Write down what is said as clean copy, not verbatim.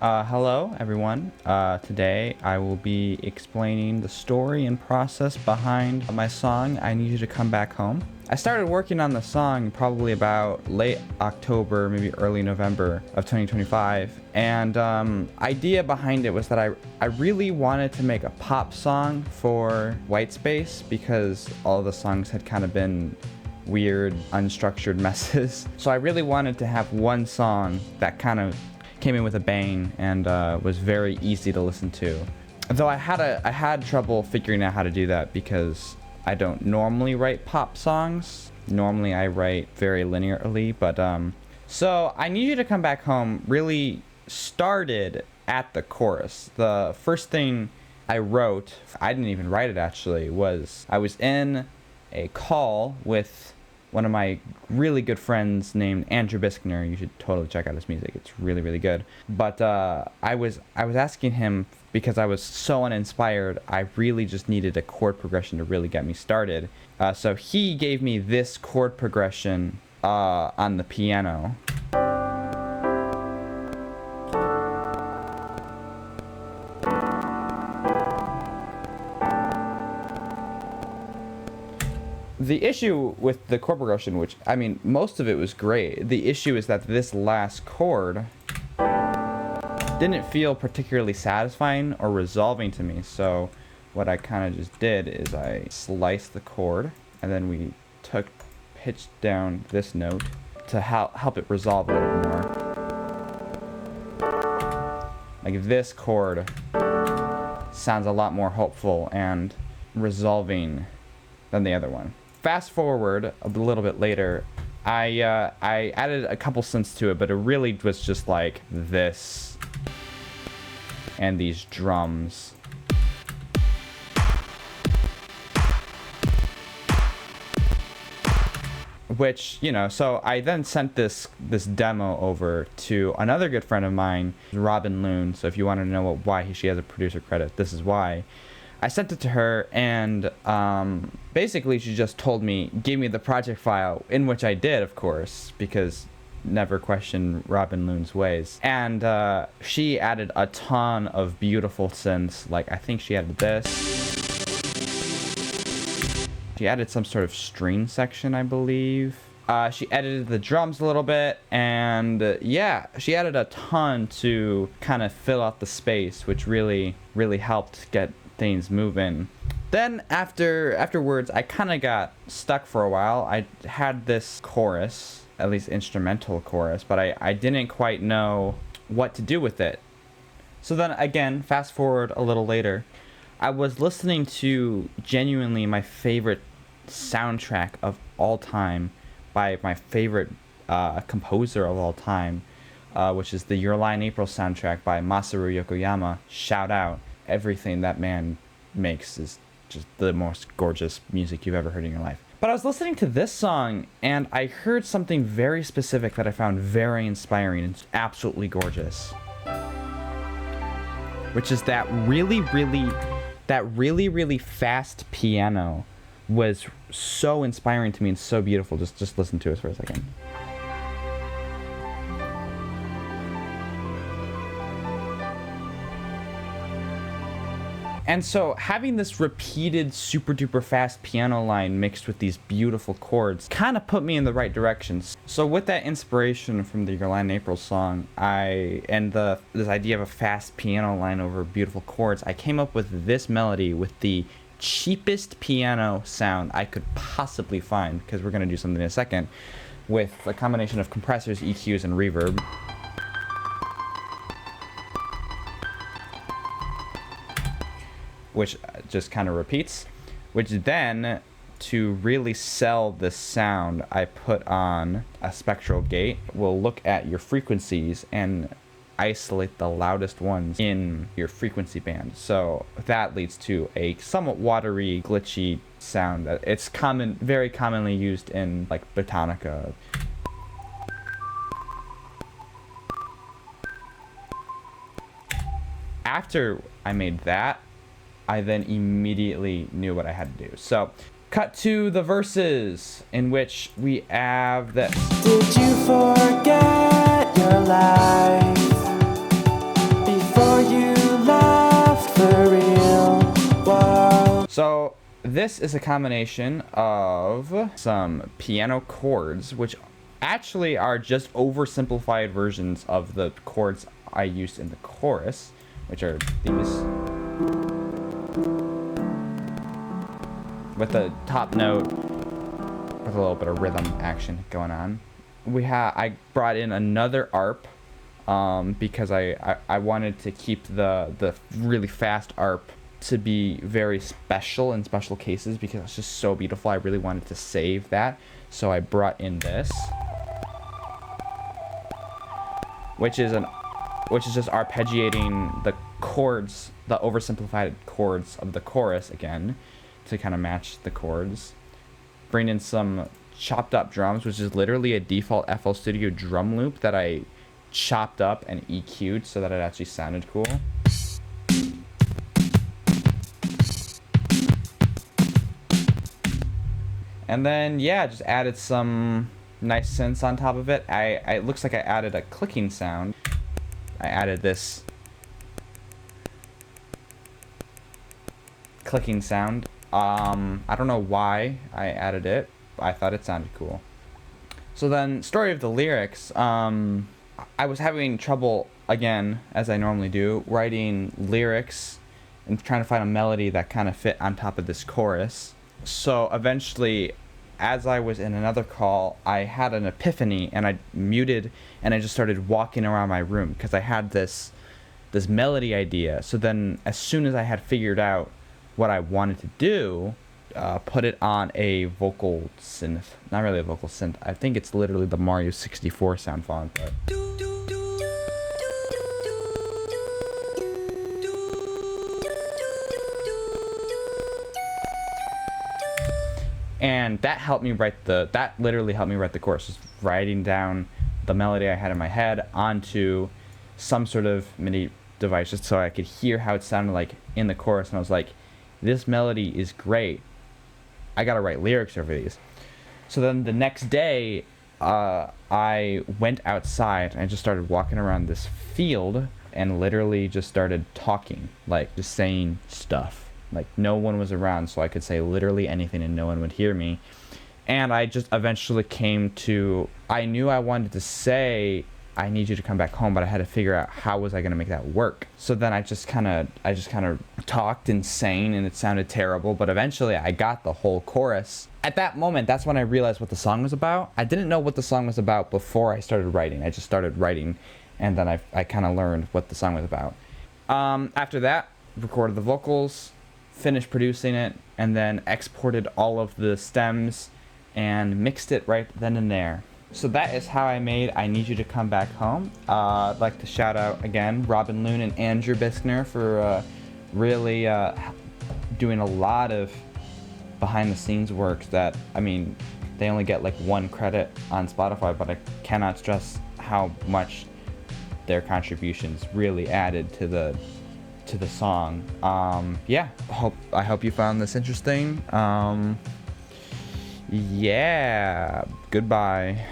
Hello everyone. Today I will be explaining the story and process behind my song, I Need You to Come Back Home. I started working on the song probably about late October, maybe early November of 2025. And idea behind it was that I really wanted to make a pop song for Whitespace because all of the songs had kind of been weird, unstructured messes. So I really wanted to have one song that kind of came in with a bang and was very easy to listen to. Though I had trouble figuring out how to do that because I don't normally write pop songs. Normally I write very linearly, but so I Need You to Come Back Home really started at the chorus. The first thing I wrote, I didn't even write it actually, was I was in a call with one of my really good friends named Andrew Biskner. You should totally check out his music. It's really, really good. But I was asking him because I was so uninspired. I really just needed a chord progression to really get me started. So he gave me this chord progression on the piano. The issue with the chord progression, which, I mean, most of it was great. The issue is that this last chord didn't feel particularly satisfying or resolving to me. So what I kind of just did is I sliced the chord and then we pitched down this note to help it resolve a little more. Like this chord sounds a lot more hopeful and resolving than the other one. Fast forward a little bit later, I added a couple synths to it, but it really was just like this and these drums. Which, you know, so I then sent this demo over to another good friend of mine, Robin Loon. So if you want to know why she has a producer credit, this is why. I sent it to her, and basically she just told me, gave me the project file, in which I did, of course, because never question Robin Loon's ways. And she added a ton of beautiful synths. Like, I think she added this. She added some sort of string section, I believe. She edited the drums a little bit, and yeah, she added a ton to kind of fill out the space, which really, really helped get things moving. Then afterwards, I kind of got stuck for a while. I had this chorus, at least instrumental chorus, but I didn't quite know what to do with it. So then again, fast forward a little later, I was listening to genuinely my favorite soundtrack of all time by my favorite composer of all time, which is the Your Lie in April soundtrack by Masaru Yokoyama. Shout out. Everything that man makes is just the most gorgeous music you've ever heard in your life. But I was listening to this song and I heard something very specific that I found very inspiring and absolutely gorgeous. Which is that really, really fast piano was so inspiring to me and so beautiful. Just listen to it for a second. And so having this repeated super duper fast piano line mixed with these beautiful chords kind of put me in the right direction. So with that inspiration from the Your Lie in April song, this idea of a fast piano line over beautiful chords, I came up with this melody with the cheapest piano sound I could possibly find, because we're going to do something in a second, with a combination of compressors, EQs, and reverb. Which just kind of repeats, which then, to really sell this sound, I put on a spectral gate. We'll look at your frequencies and isolate the loudest ones in your frequency band. So that leads to a somewhat watery, glitchy sound. It's very commonly used in like Botanica. After I made that, I then immediately knew what I had to do. So, cut to the verses, in which we have this. Did you forget your life? before you left the real world. So this is a combination of some piano chords, which actually are just oversimplified versions of the chords I used in the chorus, which are these. With the top note, with a little bit of rhythm action going on. I brought in another arp because I wanted to keep the really fast arp to be very special in special cases because it's just so beautiful. I really wanted to save that, so I brought in this, which is just arpeggiating the chords, the oversimplified chords of the chorus again, to kind of match the chords. Bring in some chopped up drums, which is literally a default FL Studio drum loop that I chopped up and EQ'd so that it actually sounded cool. And then, yeah, just added some nice synths on top of it. It looks like I added a clicking sound. I added this clicking sound. I don't know why I added it, but I thought it sounded cool. So then, story of the lyrics. I was having trouble, again, as I normally do, writing lyrics and trying to find a melody that kind of fit on top of this chorus. So eventually, as I was in another call, I had an epiphany and I muted and I just started walking around my room because I had this melody idea. So then as soon as I had figured out what I wanted to do, put it on a vocal synth. Not really a vocal synth. I think it's literally the Mario 64 sound font. But and that literally helped me write the chorus, just writing down the melody I had in my head onto some sort of MIDI device just so I could hear how it sounded like in the chorus. And I was like, this melody is great. I gotta write lyrics over these. So then the next day, I went outside and I just started walking around this field and literally just started talking, like just saying stuff. Like no one was around, so I could say literally anything and no one would hear me. And I just eventually came to, I knew I wanted to say, I need you to come back home, but I had to figure out how was I going to make that work. So then I just kind of talked and sang, and it sounded terrible, but eventually I got the whole chorus. At that moment, that's when I realized what the song was about. I didn't know what the song was about before I started writing. I just started writing, and then I kind of learned what the song was about. After that, recorded the vocals, finished producing it, and then exported all of the stems and mixed it right then and there. So that is how I made I Need You to Come Back Home. I'd like to shout out again Robin Loon and Andrew Biskner for really doing a lot of behind the scenes work that, I mean, they only get like 1 credit on Spotify, but I cannot stress how much their contributions really added to the song. Yeah, I hope you found this interesting. Yeah, goodbye.